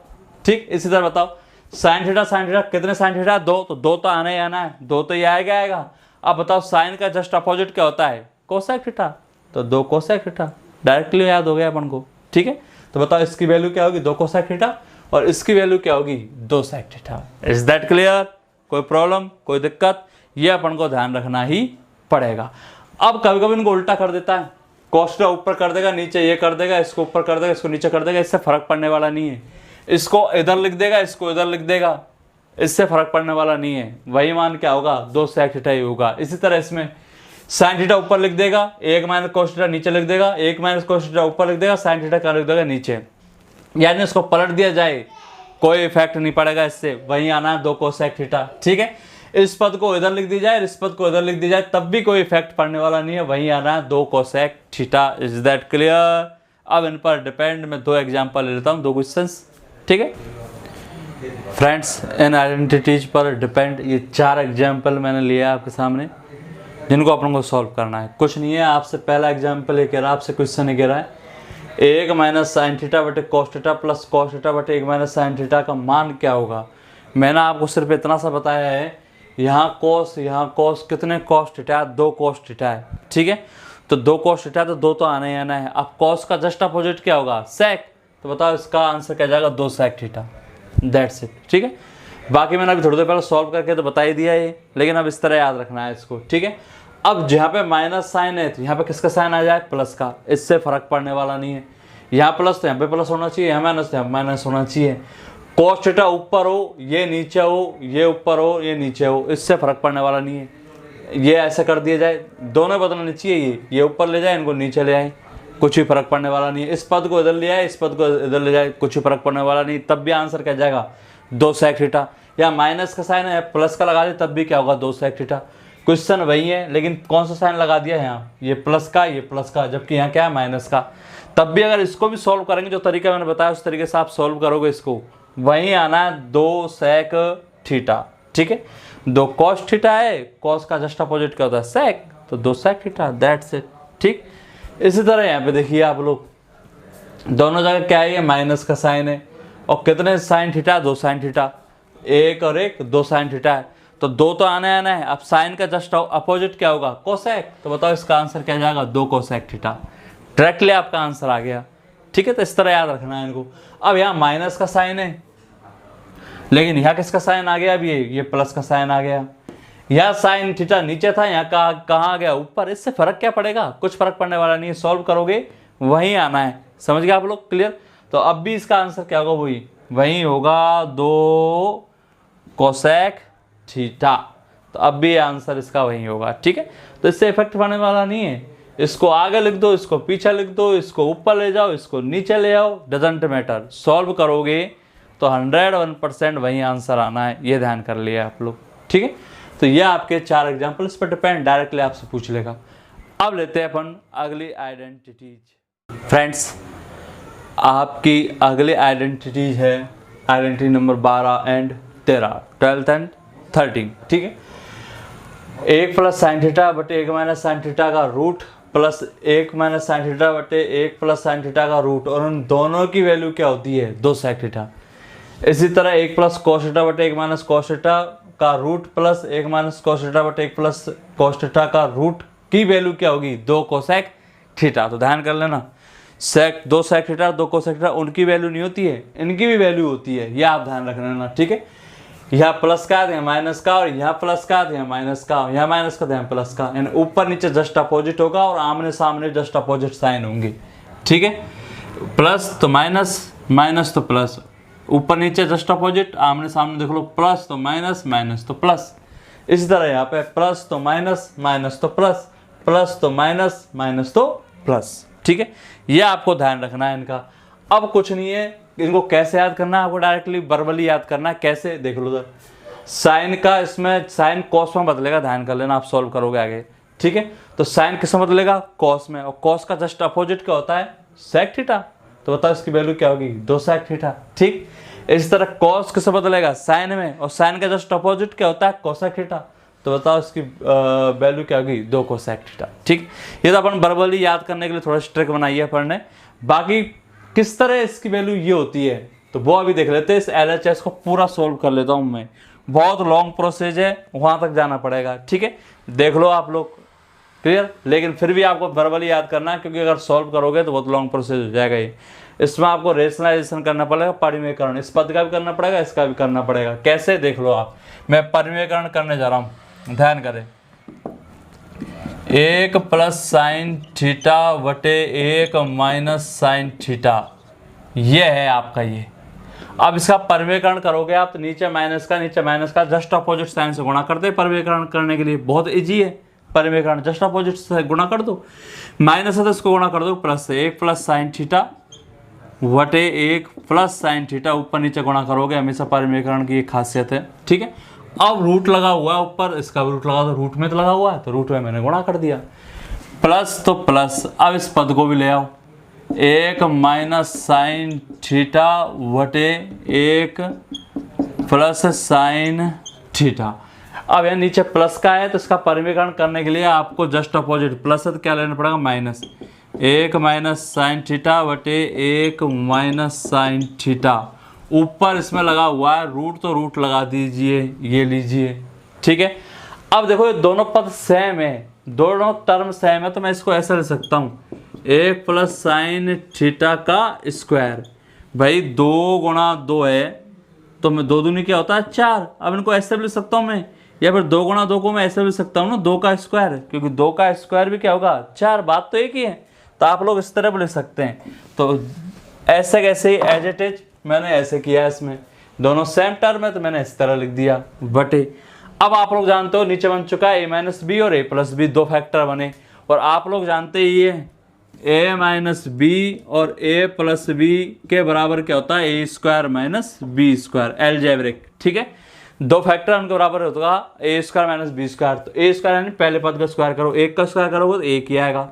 ठीक। इसी तरह बताओ साइन थीटा कितने साइन थीटा? 2, तो 2 तो आना ही आना है, 2 तो ये आएगा। अब बताओ साइन का जस्ट अपोजिट क्या होता है? कोसेक थीटा, तो 2 कोसेक थीटा। डायरेक्टली याद हो गया अपन को, ठीक है। तो बताओ इसकी वैल्यू क्या होगी? 2 कोसेक थीटा, और इसकी वैल्यू क्या होगी? 2 sec theta. Is that clear? कोई प्रॉब्लम, कोई दिक्कत? ये अपन को ध्यान रखना ही पड़ेगा। अब कभी कभी इनको उल्टा कर देता है, कॉस थीटा ऊपर कर देगा, नीचे ये कर देगा, इसको ऊपर कर देगा, इसको नीचे कर देगा, इससे फर्क पड़ने वाला नहीं है। इसको इधर लिख देगा, इसको इधर लिख देगा, इससे फर्क पड़ने वाला नहीं है। वही मान क्या होगा? 2 सेक थीटा ही होगा। इसी तरह इसमें साइन थीटा ऊपर लिख देगा, 1 माइनस कॉस थीटा नीचे लिख देगा, 1 माइनस कॉस थीटा ऊपर लिख देगा, साइन थीटा क्या लिख देगा? नीचे। यानी इसको पलट दिया जाए, कोई इफेक्ट नहीं पड़ेगा इससे, वही आना है 2 कोसेक थीटा, ठीक है। इस पद को इधर लिख दी जाए, इस पद को इधर लिख दी जाए, तब भी कोई इफेक्ट पड़ने वाला नहीं है, वही आना है 2 cosec theta. Is that clear? अब इन पर डिपेंड मैं 2 एग्जाम्पल ले लेता हूँ, 2 क्वेश्चंस, ठीक है फ्रेंड्स। इन आइडेंटिटीज पर डिपेंड ये 4 एग्जाम्पल मैंने लिया आपके सामने, जिनको अपन को सॉल्व करना है। कुछ नहीं है, आपसे पहला एग्जाम्पल ये कह रहा है, आपसे क्वेश्चन ये कह रहा है 1 माइनस साइन थीटा बटे cos theta plus cos theta बटे 1 माइनस साइन थीटा का मान क्या होगा। मैंने आपको सिर्फ इतना सा बताया है, यहाँ कॉस कितने कॉस थीटा है? 2 कॉस थीटा है, ठीक है। तो 2 कॉस थीटा, तो 2 तो आना ही आना है। अब कॉस का जस्ट अपोजिट क्या होगा? सेक, तो बताओ इसका आंसर क्या जाएगा? 2 सेक थीटा। दैट्स इट, ठीक है। बाकी मैंने अभी थोड़ी देर पहले सॉल्व करके तो बता ही दिया ये, लेकिन अब इस तरह याद रखना है इसको, ठीक है। अब जहाँ पे माइनस साइन है, तो यहाँ पे किसका साइन आ जाए? प्लस का, इससे फर्क पड़ने वाला नहीं है। यहाँ प्लस तो यहाँ पे प्लस होना चाहिए, यहाँ माइनस तो यहाँ माइनस होना चाहिए। कॉस थीटा ऊपर हो, ये नीचे हो, ये ऊपर हो, ये नीचे हो, इससे फर्क पड़ने वाला नहीं है। ये ऐसा कर दिया जाए, दोनों बदलने चाहिए, ये ऊपर ले जाए, इनको नीचे ले आए, कुछ भी फर्क पड़ने वाला नहीं है। इस पद को इधर ले आए, इस पद को इधर ले जाए, कुछ भी फर्क पड़ने वाला नहीं, तब भी आंसर क्या जाएगा? 2 सेक थीटा। या माइनस का साइन है प्लस का लगा दे तब भी क्या होगा 2 sec थीटा। क्वेश्चन वही है लेकिन कौन सा साइन लगा दिया है यहाँ, ये प्लस का, जबकि यहाँ क्या है माइनस का। तब भी अगर इसको भी सॉल्व करेंगे जो तरीका मैंने बताया उस तरीके से आप सॉल्व करोगे इसको, वहीं आना है 2 sec थीटा। ठीक है, 2 cos थीटा है, cos का जस्ट अपोजिट क्या होता है sec, तो 2 sec थीटा, दैट्स इट। ठीक, इसी तरह यहाँ पे देखिए आप लोग दोनों जगह क्या है, ये माइनस का साइन है और कितने साइन थीटा, 2 sin थीटा, एक और एक 2 sin थीटा है, तो 2 तो आना है। अब साइन का जस्ट अपोजिट क्या होगा कोसेक, तो बताओ इसका आंसर क्या जाएगा 2 cosec थीटा। डायरेक्टली आपका आंसर आ गया। ठीक है, तो इस तरह याद रखना है इनको। अब यहाँ माइनस का साइन है लेकिन यहाँ किसका साइन आ गया, अब ये प्लस का साइन आ गया। यहाँ साइन थीटा नीचे था, यहाँ कहाँ आ गया ऊपर। इससे फर्क क्या पड़ेगा, कुछ फर्क पड़ने वाला नहीं है, सॉल्व करोगे वहीं आना है। समझ गए आप लोग, क्लियर। तो अब भी इसका आंसर क्या होगा, वही होगा 2 cosec थीटा। तो अब भी आंसर इसका वही होगा। ठीक है, तो इससे इफेक्ट पड़ने वाला नहीं है। इसको आगे लिख दो, इसको पीछे लिख दो, इसको ऊपर ले जाओ, इसको नीचे ले आओ, डजेंट मैटर। सॉल्व करोगे तो 101% वही आंसर आना है, ये ध्यान कर लिया आप लोग। ठीक है, तो ये आपके 4 एग्जाम्पल, इस पर डिपेंड डायरेक्टली आपसे पूछ लेगा। अब लेते हैं अपन अगली आइडेंटिटीज। फ्रेंड्स, आपकी अगली आइडेंटिटीज है identity number 12 and 13, 12th and 13। ठीक है, 1 प्लस साइन थीटा बटे 1 माइनस साइन थीटा का root plus 1 minus sine theta बटे 1 प्लस साइन थीटा का रूट, और उन दोनों की वैल्यू क्या होती है 2 sec थीटा। इसी तरह 1 प्लस cos थीटा बटे 1 माइनस cos थीटा का root plus 1 minus cos theta बटे 1 प्लस cos थीटा का रूट की वैल्यू क्या होगी 2 cosec थीटा। तो ध्यान कर लेना, दो sec थीटा 2 cosec थीटा उनकी वैल्यू नहीं होती है, इनकी भी वैल्यू होती है, ये आप ध्यान रख लेना। ठीक है, यहाँ प्लस का है माइनस का, और यहाँ प्लस का है माइनस का, यहाँ माइनस का है प्लस का, यानी ऊपर नीचे जस्ट अपोजिट होगा और आमने सामने जस्ट अपोजिट साइन होंगे। ठीक है, प्लस तो माइनस, माइनस तो प्लस, ऊपर नीचे जस्ट अपोजिट, आमने सामने देख लो, प्लस तो माइनस, माइनस तो प्लस। इसी तरह यहाँ पे प्लस तो माइनस, माइनस तो प्लस, प्लस तो माइनस, माइनस तो प्लस। ठीक है, ये आपको ध्यान रखना है इनका। अब कुछ नहीं है, इनको कैसे याद करना है, आपको डायरेक्टली वर्बली याद करना है। कैसे देख लो, साइन का इसमें साइन कॉस में बदलेगा, ध्यान कर लेना, आप सॉल्व करोगे आगे। ठीक है, तो साइन किस में बदलेगा कॉस में, और कॉस का जस्ट अपोजिट क्या होता है sec थीटा। तो बताओ इसकी वैल्यू क्या होगी 2 sec थीटा। ठीक, इसी तरह कॉस किस में बदलेगा साइन में, और साइन का जस्ट अपोजिट क्या होता है cosec थीटा। तो बताओ इसकी वैल्यू क्या होगी 2 cosec थीटा। ठीक, ये तो अपन वर्बली याद करने के लिए थोड़ा ट्रिक बनाई है पढ़ने। बाकी किस तरह इसकी वैल्यू ये होती है तो वो अभी देख लेते हैं। इस LHS को पूरा सोल्व कर लेता हूँ मैं, बहुत लॉन्ग प्रोसेस है, वहां तक जाना पड़ेगा। ठीक है, देख लो आप लोग, क्लियर। लेकिन फिर भी आपको वर्बली याद करना है, क्योंकि अगर सॉल्व करोगे तो बहुत लॉन्ग प्रोसेस हो जाएगा ये। इसमें आपको रेशनलाइजेशन करना पड़ेगा, परिमेयकरण, इस पद का भी करना पड़ेगा, इसका भी करना पड़ेगा। कैसे देख लो आप, मैं परिमेयकरण करने जा रहा हूँ, ध्यान करें। 1 प्लस साइन थीटा बटे 1 माइनस साइन थीटा, ये है आपका ये। अब इसका परिमेयकरण करोगे आप तो नीचे माइनस का जस्ट अपोजिट साइन से गुणा करते हैं। परिमेयकरण करने के लिए बहुत इजी है, परिमेयकरण जस्ट अपोजिट से गुणा कर दो, माइनस है तो इसको गुणा कर दो प्लस से। 1 प्लस साइन थीटा बटे 1 प्लस साइन थीटा, ऊपर नीचे गुणा करोगे, हमेशा परिमेयकरण की एक खासियत है। ठीक है, अब रूट लगा हुआ है ऊपर, इसका भी रूट लगा दो, रूट में तो लगा हुआ है तो रूट में मैंने गुणा कर दिया, प्लस तो प्लस। अब इस पद को भी ले आओ, 1 माइनस साइन थीटा बटे 1 प्लस साइन थीटा। अब यहाँ नीचे प्लस का है तो इसका परिमेयकरण करने के लिए आपको जस्ट अपोजिट प्लस है तो क्या लेना पड़ेगा माइनस। 1 माइनस साइन थीटा बटे 1 माइनस साइन थीटा, ऊपर इसमें लगा हुआ है रूट तो रूट लगा दीजिए, ये लीजिए। ठीक है, अब देखो ये दोनों पद सेम है, दोनों टर्म सेम है, तो मैं इसको ऐसा ले सकता हूँ 1 प्लस साइन थीटा का स्क्वायर। भाई 2 गुणा 2 है तो मैं 2 दूनी क्या होता है 4। अब इनको ऐसे भी लिख सकता हूँ मैं, या फिर 2 गुणा 2 को मैं ऐसे भी लिख सकता हूँ ना 2 का स्क्वायर, क्योंकि 2 का स्क्वायर भी क्या होगा 4, बात तो एक ही है। तो आप लोग इस तरह भी लिख सकते हैं। तो ऐसे कैसे ही एज इट इज मैंने ऐसे किया, इसमें दोनों सेम टर्म है तो मैंने इस तरह लिख दिया बटे। अब आप लोग जानते हो नीचे बन चुका है a माइनस बी और a प्लस बी, 2 फैक्टर बने। और आप लोग जानते ही ये a माइनस बी और a प्लस बी के बराबर क्या होता है a square minus B square, algebraic. ठीक है, दो फैक्टर उनके बराबर होगा a square minus B square. तो ए स्क्वायर यानी पहले पद का स्क्वायर करो, एक का स्क्वायर करोगे तो एक ही आएगा,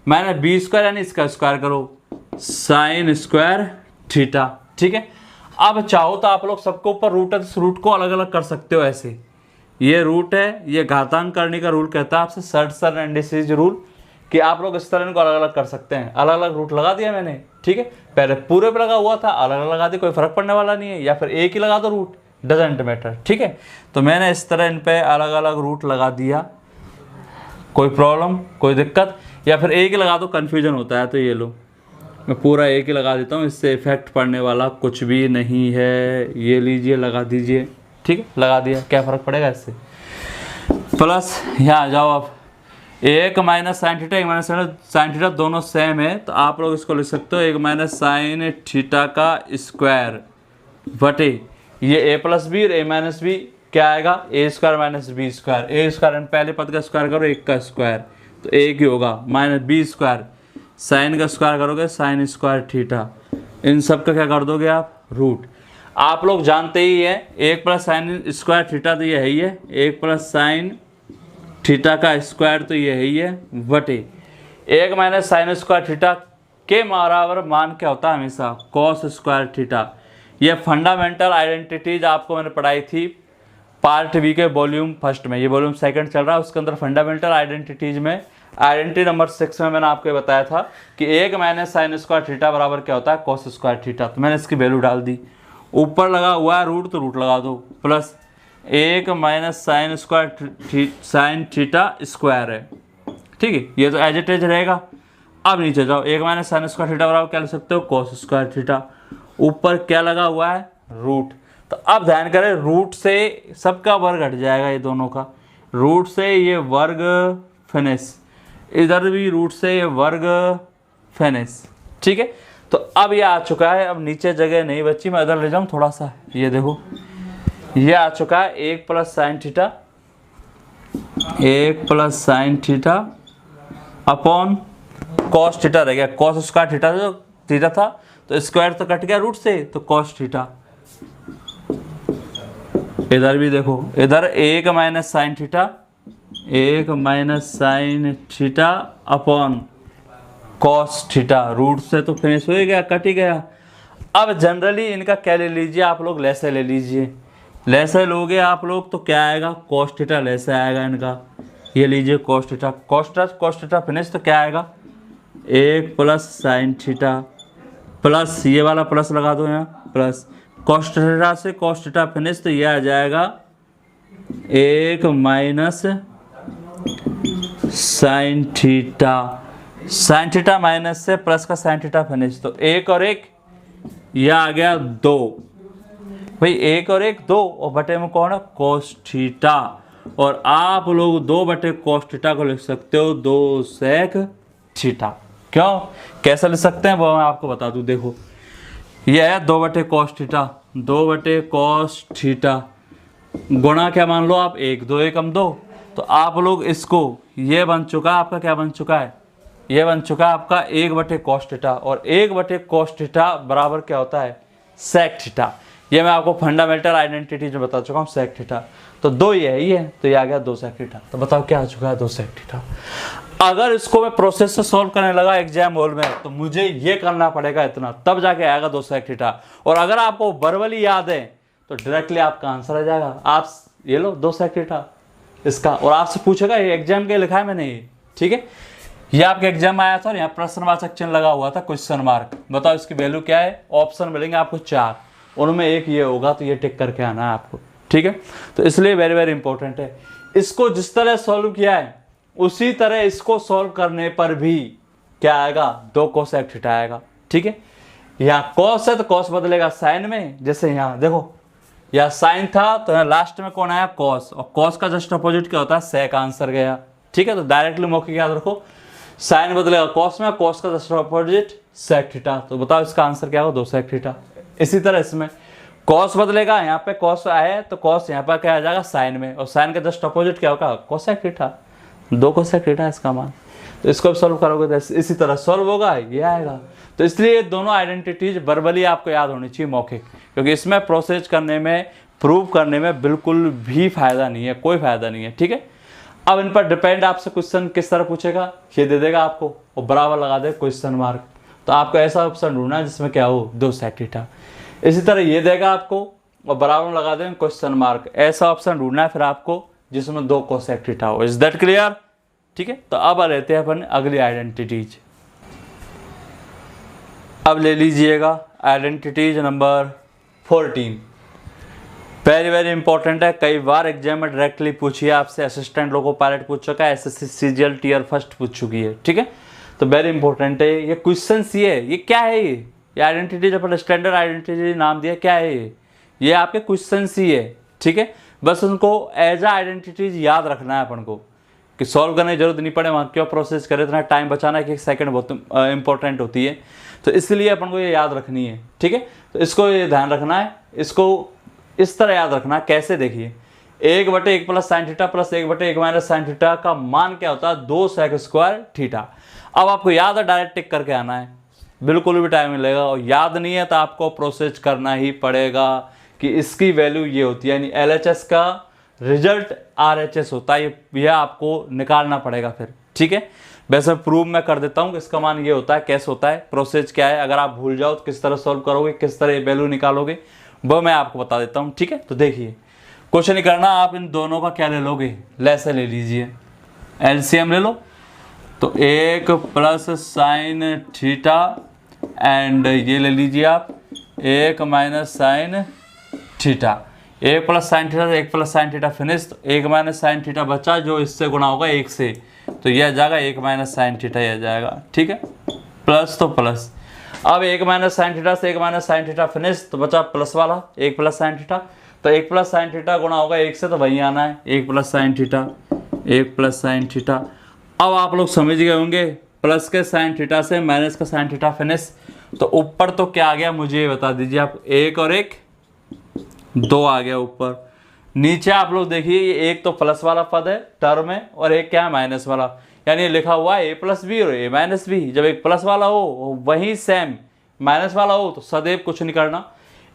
माइनस बी स्क्वायर यानी इसका स्क्वायर करो, साइन स्क्वायर थीटा। ठीक है, अब चाहो तो आप लोग सबको ऊपर रूट है तो इस रूट को अलग अलग कर सकते हो। ऐसे ये रूट है, ये घातांक करने का रूल कहता है आपसे सर्टसन एंड डिसीज रूल, कि आप लोग इस तरह इनको अलग अलग कर सकते हैं। अलग अलग रूट लगा दिया मैंने, ठीक है, पहले पूरे पे लगा हुआ था, अलग अलग लगा दिया, कोई फर्क पड़ने वाला नहीं है, या फिर एक ही लगा दो रूट, डजेंट मैटर। ठीक है, तो मैंने इस तरह इन पे अलग अलग रूट लगा दिया, कोई प्रॉब्लम कोई दिक्कत, या फिर एक ही लगा दो कन्फ्यूजन होता है। तो ये लो मैं पूरा एक ही लगा देता हूँ, इससे इफेक्ट पड़ने वाला कुछ भी नहीं है। ये लीजिए लगा दीजिए, ठीक है, लगा दिया, क्या फ़र्क पड़ेगा इससे। प्लस यहाँ आ जाओ आप, एक माइनस साइन थीटा, एक माइनस साइन थीटा दोनों सेम है, तो आप लोग इसको लिख सकते हो एक माइनस साइन थीटा का स्क्वायर बटे ये ए प्लस बी और ए माइनस बी क्या आएगा, ए स्क्वायर माइनस बी स्क्वायर। ए स्क्वायर पहले पद का स्क्वायर करो, एक का स्क्वायर तो एक ही होगा, माइनस बी स्क्वायर, साइन का स्क्वायर करोगे साइन स्क्वायर थीटा, इन सब का क्या कर दोगे आप, रूट। आप लोग जानते ही है एक प्लस साइन स्क्वायर थीटा तो ये है ही है, एक प्लस साइन थीटा का स्क्वायर तो ये है ही है, बटे एक माइनस साइन स्क्वायर थीटा के बराबर मान क्या होता है हमेशा, कॉस स्क्वायर थीटा। ये फंडामेंटल आइडेंटिटीज आपको मैंने पढ़ाई थी पार्ट बी के वॉल्यूम फर्स्ट में, ये वॉल्यूम सेकंड चल रहा है, उसके अंदर फंडामेंटल आइडेंटिटीज में आइडेंटिटी नंबर 6 में मैंने आपको बताया था कि एक माइनस साइन स्क्वायर थीटा बराबर क्या होता है, कॉस स्क्वायर थीटा। तो मैंने इसकी वैल्यू डाल दी, ऊपर लगा हुआ है रूट तो रूट लगा दो, प्लस एक minus sine square sine theta square है, ठीक है, ये तो एज इट इज रहेगा। अब नीचे जाओ, एक माइनस साइन स्क्वायर थीटा बराबर क्या लिख सकते हो, कॉस स्क्वायर थीटा, ऊपर क्या लगा हुआ है, रूट। तो अब ध्यान करें, रूट से सबका वर्ग हट जाएगा, ये दोनों का, रूट से ये वर्ग फिनिश, इधर भी रूट से ये वर्ग फिनिश, ठीक है। तो अब ये आ चुका है, अब नीचे जगह नहीं बची, मैं इधर ले जाऊँ थोड़ा सा, ये देखो ये आ चुका है एक प्लस साइन थीटा, एक plus sine theta upon cos theta रह गया, कॉस स्क्वायर थीटा जो थीटा था तो स्क्वायर तो कट गया रूट से, तो कॉस थीटा। इधर भी देखो, इधर एक माइनस साइन थीटा, एक minus sine theta upon cos theta, root से तो फिनिश हो ही गया, कट ही गया। अब जनरली इनका क्या ले लीजिए आप लोग, लेसे ले लीजिए, लेसे लोगे आप लोग तो क्या आएगा, कॉस थीटा लेसे आएगा इनका, ये लीजिए cos theta, cos theta finish तो क्या आएगा, एक प्लस साइन थीटा प्लस ये वाला प्लस लगा दो यहाँ, प्लस कॉस थीटा से कॉस थीटा फिनिश तो ये आ जाएगा एक minus sine theta, sine theta minus से प्लस का साइन थीटा फिनिश, तो एक और एक यह आ गया दो, भाई एक और एक दो, और बटे में कौन है, कॉस थीटा, और आप लोग दो बटे कॉस थीटा को लिख सकते हो दो सेक थीटा। क्यों, कैसे लिख सकते हैं वो मैं आपको बता दूं, देखो ये है दो बटे कॉस थीटा, दो बटे कॉस थीटा गुणा क्या मान लो आप, एक दो एकम दो, तो आप लोग इसको, ये बन चुका आपका, क्या बन चुका है, ये बन चुका है आपका एक बटे कॉस थीटा, और एक बटे कॉस थीटा बराबर क्या होता है, सेक थीटा। ये मैं आपको फंडामेंटल आइडेंटिटी जो बता चुका हूँ, सेक थीटा, तो दो ये है, ये तो ये आ गया दो सेक थीटा। तो बताओ क्या आ चुका है, दो सेक थीटा। अगर इसको मैं प्रोसेस से सॉल्व करने लगा एग्जाम हॉल में तो मुझे ये करना पड़ेगा इतना, तब जाके आएगा दो सेक थीटा। और अगर आपको वर्बली याद है तो डायरेक्टली आपका आंसर आ जाएगा, आप ये लो दो सेक थीटा इसका, और आपसे पूछेगा ये एग्जाम के लिखा है मैंने ये, ठीक है, ये आपके एग्जाम में आया था और यहाँ प्रश्नवाचक चिन्ह लगा हुआ था, क्वेश्चन मार्क। बताओ इसकी वैल्यू क्या है, ऑप्शन मिलेंगे आपको 4, उनमें एक ये होगा, तो ये टिक करके आना है आपको, ठीक है। तो इसलिए वेरी वेरी इंपॉर्टेंट है, इसको जिस तरह सॉल्व किया है उसी तरह इसको सॉल्व करने पर भी क्या आएगा, दो कोसेक थीटा आएगा, ठीक है। यहाँ कॉस है तो कॉस बदलेगा साइन में, जैसे यहाँ देखो यहाँ साइन था तो यहाँ लास्ट में कौन आया, कॉस, और कॉस का जस्ट अपोजिट क्या होता है, सेक, आंसर गया, ठीक है। तो डायरेक्टली मौके याद रखो, साइन बदलेगा कॉस में, कॉस का जस्ट अपोजिट सेक थीटा, तो बताओ इसका आंसर क्या होगा, दो सेक थीटा। इसी तरह इसमें कॉस बदलेगा, यहाँ पे कॉस आए तो कॉस यहाँ पर क्या आ जाएगा, साइन में, और साइन का जस्ट अपोजिट क्या होगा, कोसेक थीटा, दो कोसेक थीटा इसका मान। तो इसको सॉल्व करोगे तो इसी तरह सॉल्व होगा, ये आएगा। तो इसलिए दोनों आइडेंटिटीज वर्बली आपको याद होनी चाहिए मौखिक, क्योंकि इसमें प्रोसेस करने में प्रूव करने में बिल्कुल भी फ़ायदा नहीं है, कोई फ़ायदा नहीं है। ठीक है, अब इन पर डिपेंड आपसे क्वेश्चन किस तरह पूछेगा, ये दे देगा आपको और बराबर लगा दे क्वेश्चन मार्क। तो आपको ऐसा ऑप्शन ढूंढना है जिसमें क्या हो 2 sec थीटा। इसी तरह ये देगा आपको और बराबर लगा दें क्वेश्चन मार्क। ऐसा ऑप्शन ढूंढना है फिर आपको जिसमें 2 cos sec थीटा हो। Is that clear? ठीक है, तो अब रहते हैं अपन अगली आइडेंटिटीज। अब ले लीजिएगा identities number 14। Very very important है, कई बार एग्जाम में डायरेक्टली पूछिए आपसे, असिस्टेंट लोको पायलट पूछ चुका है, SSC CGL टीयर फर्स्ट पूछ चुकी है। ठीक है, तो वेरी इंपॉर्टेंट है ये क्वेश्चन। ये क्या है? ये आइडेंटिटी अपन स्टैंडर्ड आइडेंटिटी नाम दिया, क्या है ये आपके क्वेश्चन है। ठीक है, बस उनको एज आ आइडेंटिटीज याद रखना है अपन को, कि सॉल्व करने की जरूरत नहीं पड़े, वहाँ क्यों प्रोसेस करे, इतना टाइम बचाना है कि 1 सेकंड बहुत इंपॉर्टेंट होती है, तो इसलिए अपन को ये याद रखनी है। ठीक है, तो इसको ये ध्यान रखना है, इसको इस तरह याद रखना है। कैसे? देखिए 1/1 plus sine theta plus 1/1 minus sine theta का मान क्या होता है 2 sec स्क्वायर थीटा। अब आपको याद है, डायरेक्ट टिक करके आना है, बिल्कुल भी टाइम नहीं लगेगा। और याद नहीं है तो आपको प्रोसेस करना ही पड़ेगा कि इसकी वैल्यू ये होती है, यानी LHS का रिजल्ट RHS होता है, यह आपको निकालना पड़ेगा फिर। ठीक है, वैसे प्रूव मैं कर देता हूँ कि इसका मान ये होता है, कैसे होता है, प्रोसेस क्या है। अगर आप भूल जाओ तो किस तरह सॉल्व करोगे, किस तरह वैल्यू निकालोगे, वो मैं आपको बता देता हूँ। ठीक है, तो देखिए कुछ नहीं करना, आप इन दोनों का क्या ले लोगे, लेसे ले लीजिए, LCM ले लो। तो 1 प्लस साइन थीटा एंड ये ले लीजिए आप 1 minus sine theta. 1 plus sine theta 1 plus sine theta finish. तो 1 माइनस साइन थीटा बचा जो इससे गुना होगा 1 से, तो यह आ जाएगा 1 माइनस साइन थीटा, यह जाएगा। ठीक है, प्लस तो प्लस। अब 1 माइनस साइन थीटा से 1 माइनस साइन थीटा फिनिश, तो बचा प्लस वाला 1 प्लस साइन थीटा। तो 1 प्लस साइन थीटा गुना होगा 1 से, तो वही आना है 1 plus sine theta, 1 plus sine theta. अब आप लोग समझ गए होंगे, प्लस के साइन थीटा से माइनस का साइन थीटा फिनिश। तो ऊपर तो क्या आ गया मुझे ये बता दीजिए आप, 1 और 1 2 आ गया ऊपर। नीचे आप लोग देखिए ये एक तो प्लस वाला पद है टर्म है और एक क्या है माइनस वाला, यानी लिखा हुआ है a प्लस बी और a माइनस बी। जब एक प्लस वाला हो वहीं सेम माइनस वाला हो तो सदैव कुछ नहीं करना,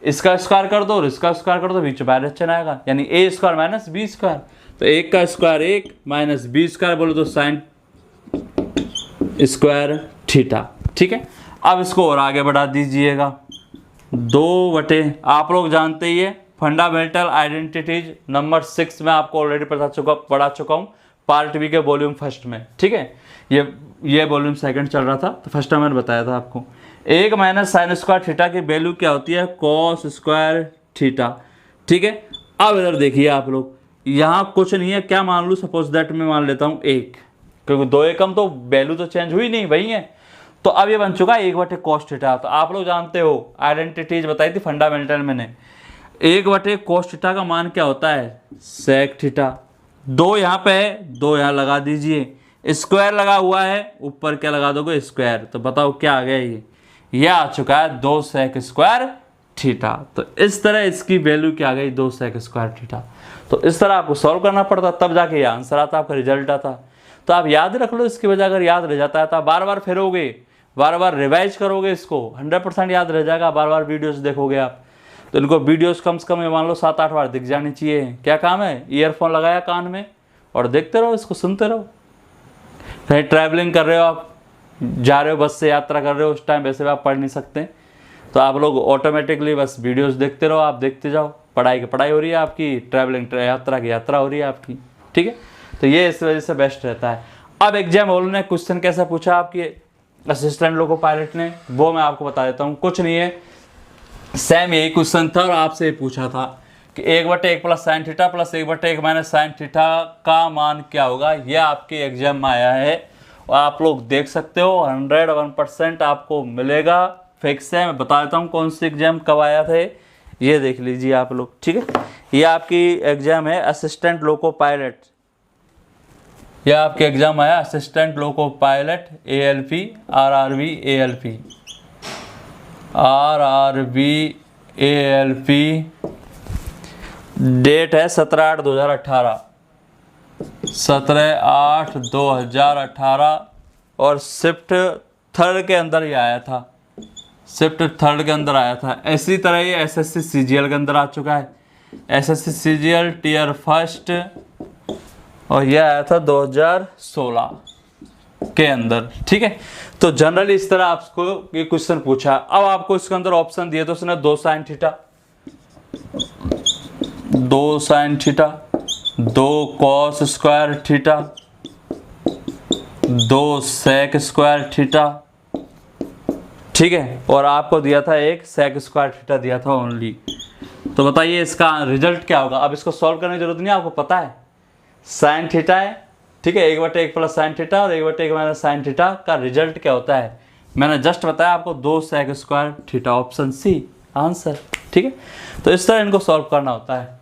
इसका स्क्वायर कर दो और इसका स्क्वायर कर दो, बीच में माइनस चिन्ह आएगा, यानी a square minus B square. तो 1 का स्क्वायर 1 माइनस बी स्क्वायर बोलो तो साइन स्क्वायर थीटा। ठीक है, अब इसको और आगे बढ़ा दीजिएगा 2/, आप लोग जानते ही है फंडामेंटल आइडेंटिटीज नंबर 6 में आपको ऑलरेडी पढ़ा चुका हूँ पार्ट बी के वॉल्यूम फर्स्ट में। ठीक है, ये वॉल्यूम सेकंड चल रहा था, तो फर्स्ट टाइम मैंने बताया था आपको 1 माइनस साइन स्क्वायर थीटा की वैल्यू क्या होती है कॉस स्क्वायर थीटा। ठीक है, अब इधर देखिए आप लोग, यहाँ कुछ नहीं है, क्या मान लूँ, सपोज दैट मैं मान लेता हूँ 1, क्योंकि 2 एकम तो वैल्यू तो चेंज हुई नहीं, वही है। तो अब ये बन चुका है 1/1 cos थीटा। तो आप लोग जानते हो आइडेंटिटीज बताई थी फंडामेंटल मैंने, 1/1 cos थीटा का मान क्या होता है sec थीटा। 2 यहाँ पे है, 2 यहाँ लगा दीजिए, स्क्वायर लगा हुआ है, ऊपर क्या लगा दोगे स्क्वायर। तो बताओ क्या आ गया, ये आ चुका है 2 sec स्क्वायर थीटा। तो इस तरह इसकी वैल्यू क्या आ गई 2 sec स्क्वायर थीटा। तो इस तरह आपको सॉल्व करना पड़ता, तब जाके ये आंसर आता, आपका रिजल्ट आता। तो आप याद रख लो, इसकी वजह अगर याद रह जाता है तो आप बार बार फिरोगे, बार बार रिवाइज करोगे, इसको 100% याद रह जाएगा। बार बार वीडियोस देखोगे आप, तो इनको वीडियोस कम से कम ये मान लो 7-8 बार दिख जानी चाहिए। क्या काम है, ईयरफोन लगाया कान में और देखते रहो, इसको सुनते रहो। कहीं ट्रैवलिंग कर रहे हो आप, जा रहे हो बस से यात्रा कर रहे हो, उस टाइम वैसे भी आप पढ़ नहीं सकते, तो आप लोग ऑटोमेटिकली बस वीडियोस देखते रहो, आप देखते जाओ, पढ़ाई की पढ़ाई हो रही है आपकी, ट्रैवलिंग यात्रा की यात्रा हो रही है आपकी। ठीक है, तो ये इस वजह से बेस्ट रहता है। अब एग्जाम हॉल ने क्वेश्चन कैसा पूछा आपकी असिस्टेंट लोको पायलट ने, वो मैं आपको बता देता हूँ। कुछ नहीं है, सेम यही क्वेश्चन था और आपसे पूछा था कि 1/1 plus sine theta plus 1/1 minus sine theta का मान क्या होगा। यह आपके एग्जाम में आया है और आप लोग देख सकते हो 101% आपको मिलेगा, फिक्स है। मैं बता देता हूँ कौन सी एग्जाम कब आया थे, ये देख लीजिए आप लोग। ठीक है, ये आपकी एग्जाम है असिस्टेंट लोको पायलट, यह आपके एग्जाम आया assistant loco pilot ALP RRB ALP, date है 17/8/2018 17/8/2018 और शिफ्ट 3rd के अंदर ही आया था, शिफ्ट 3rd के अंदर आया था। इसी तरह ये SSC CGL के अंदर आ चुका है, SSC CGL टीयर फर्स्ट, और यह आया था 2016 के अंदर। ठीक है, तो जनरली इस तरह आपको ये क्वेश्चन पूछा। अब आपको इसके अंदर ऑप्शन दिए तो उसने 2 sin theta, 2 sin theta, 2 cos square theta, 2 sec square theta. ठीक है, और आपको दिया था एक sec स्क्वायर थीटा दिया था ओनली। तो बताइए इसका रिजल्ट क्या होगा। अब इसको सॉल्व करने की जरूरत नहीं है, आपको पता है साइन थीटा है। ठीक है, 1/1 प्लस साइन थीटा और 1/1 माइनस साइन थीटा का रिजल्ट क्या होता है, मैंने जस्ट बताया आपको 2 sec square theta, option C answer. ठीक है, तो इस तरह इनको सॉल्व करना होता है।